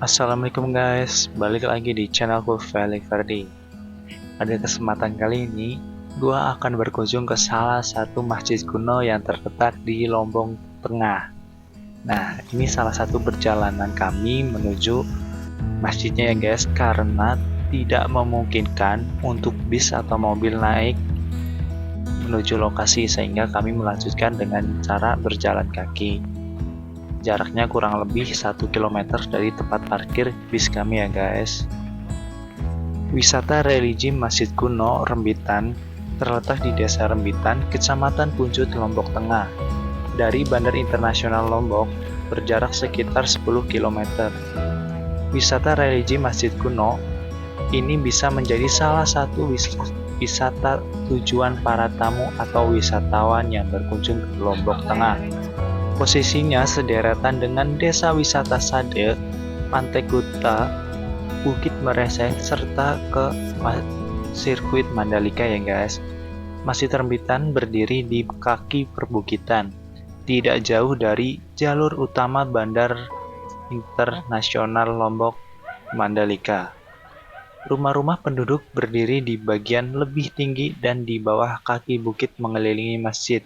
Assalamualaikum guys, balik lagi di channelku Felix Ferdi. Pada kesempatan kali ini, gua akan berkunjung ke salah satu masjid kuno yang terletak di Lombok Tengah. Nah, ini salah satu perjalanan kami menuju masjidnya ya guys, karena tidak memungkinkan untuk bis atau mobil naik menuju lokasi, sehingga kami melanjutkan dengan cara berjalan kaki. Jaraknya kurang lebih 1 km dari tempat parkir bis kami ya guys. Wisata religi Masjid Kuno Rembitan terletak di Desa Rembitan, Kecamatan Puncut, Lombok Tengah. Dari Bandar Internasional Lombok berjarak sekitar 10 km. Wisata religi Masjid Kuno ini bisa menjadi salah satu wisata tujuan para tamu atau wisatawan yang berkunjung ke Lombok Tengah. Posisinya sederetan dengan desa wisata Sade, Pantai Kuta, Bukit Mereseh, serta ke sirkuit Mandalika ya guys. Masjid Rembitan berdiri di kaki perbukitan, tidak jauh dari jalur utama Bandar Internasional Lombok Mandalika. Rumah-rumah penduduk berdiri di bagian lebih tinggi dan di bawah kaki bukit mengelilingi masjid.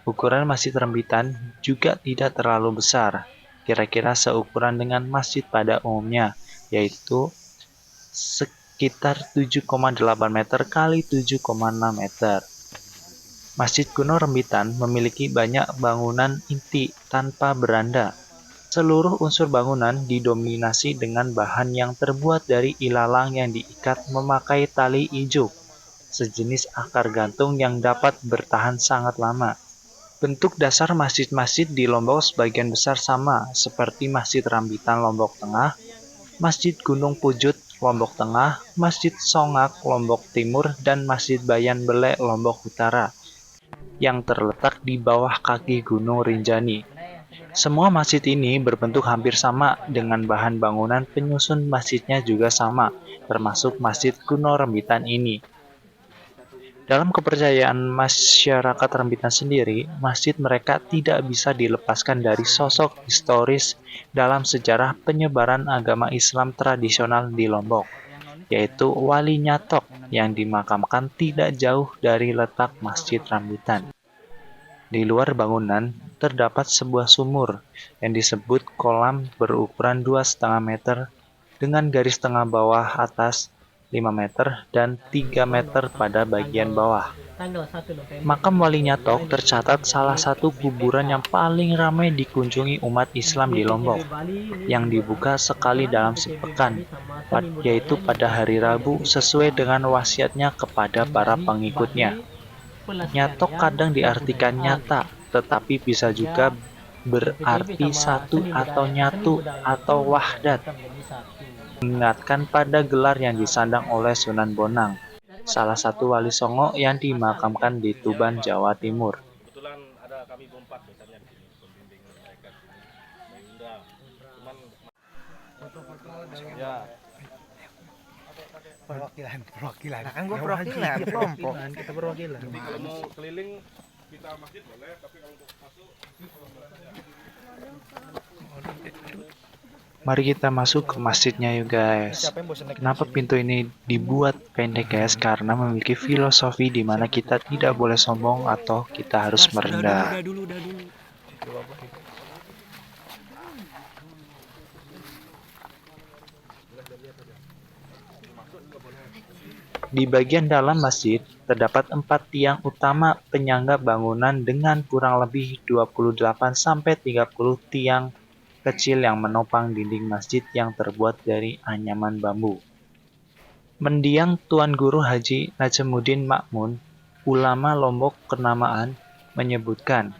Ukuran Masjid Rembitan juga tidak terlalu besar, kira-kira seukuran dengan masjid pada umumnya, yaitu sekitar 7,8 meter kali 7,6 meter. Masjid Kuno Rembitan memiliki banyak bangunan inti tanpa beranda. Seluruh unsur bangunan didominasi dengan bahan yang terbuat dari ilalang yang diikat memakai tali ijuk, sejenis akar gantung yang dapat bertahan sangat lama. Bentuk dasar masjid-masjid di Lombok sebagian besar sama, seperti Masjid Rembitan Lombok Tengah, Masjid Gunung Pujut Lombok Tengah, Masjid Songak Lombok Timur, dan Masjid Bayan Bele Lombok Utara, yang terletak di bawah kaki Gunung Rinjani. Semua masjid ini berbentuk hampir sama, dengan bahan bangunan penyusun masjidnya juga sama, termasuk Masjid Kuno Rembitan ini. Dalam kepercayaan masyarakat Rembitan sendiri, masjid mereka tidak bisa dilepaskan dari sosok historis dalam sejarah penyebaran agama Islam tradisional di Lombok, yaitu Wali Nyatok yang dimakamkan tidak jauh dari letak Masjid Rembitan. Di luar bangunan, terdapat sebuah sumur yang disebut kolam berukuran 2,5 meter dengan garis tengah bawah atas 5 meter dan 3 meter pada bagian bawah. Makam Wali Nyatok tercatat salah satu kuburan yang paling ramai dikunjungi umat Islam di Lombok, yang dibuka sekali dalam sepekan, yaitu pada hari Rabu sesuai dengan wasiatnya kepada para pengikutnya. Nyatok kadang diartikan nyata, tetapi bisa juga berarti satu atau nyatu atau wahdat, mengingatkan pada gelar yang disandang oleh Sunan Bonang, salah satu wali Songo yang dimakamkan di Tuban, Jawa Timur. Kebetulan ada kami berempat biasanya di sini pembimbing mereka. Cuman ya perwakilan. Nah, kan gue perwakilan, kelompok. kita perwakilan. jadi kalau mau keliling kita masjid boleh, tapi kalau untuk masuk Mari kita masuk ke masjidnya yuk guys. Kenapa pintu ini dibuat pendek guys? Karena memiliki filosofi di mana kita tidak boleh sombong atau kita harus merendah. Di bagian dalam masjid, terdapat 4 tiang utama penyangga bangunan dengan kurang lebih 28-30 tiang kecil yang menopang dinding masjid yang terbuat dari anyaman bambu. Mendiang Tuan Guru Haji Najemuddin Makmun, ulama Lombok Kenamaan, menyebutkan,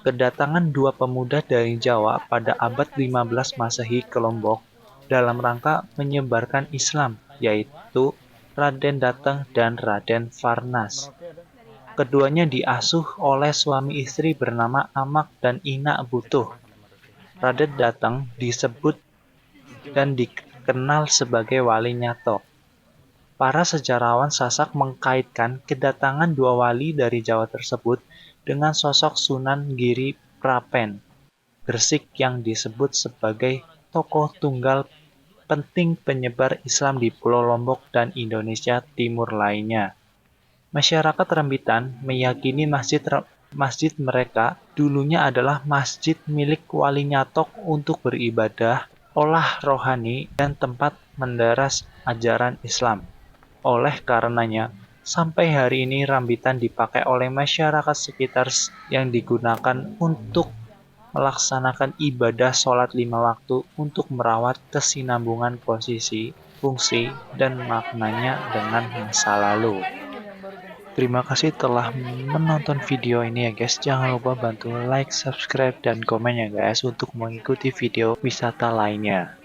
kedatangan 2 pemuda dari Jawa pada abad 15 Masehi ke Lombok dalam rangka menyebarkan Islam, yaitu Raden Dateng dan Raden Farnas. Keduanya diasuh oleh suami istri bernama Amak dan Ina Butuh. Radet datang disebut dan dikenal sebagai Wali Nyatok. Para sejarawan Sasak mengkaitkan kedatangan dua wali dari Jawa tersebut dengan sosok Sunan Giri Prapen Gresik yang disebut sebagai tokoh tunggal penting penyebar Islam di Pulau Lombok dan Indonesia Timur lainnya. Masyarakat Rambitan meyakini masjid mereka dulunya adalah masjid milik Wali Nyatok untuk beribadah, olah rohani, dan tempat mendaras ajaran Islam. Oleh karenanya, sampai hari ini Rambitan dipakai oleh masyarakat sekitar yang digunakan untuk melaksanakan ibadah sholat 5 waktu untuk merawat kesinambungan posisi, fungsi, dan maknanya dengan masa lalu. Terima kasih telah menonton video ini ya guys. Jangan lupa bantu like, subscribe, dan komen ya guys untuk mengikuti video wisata lainnya.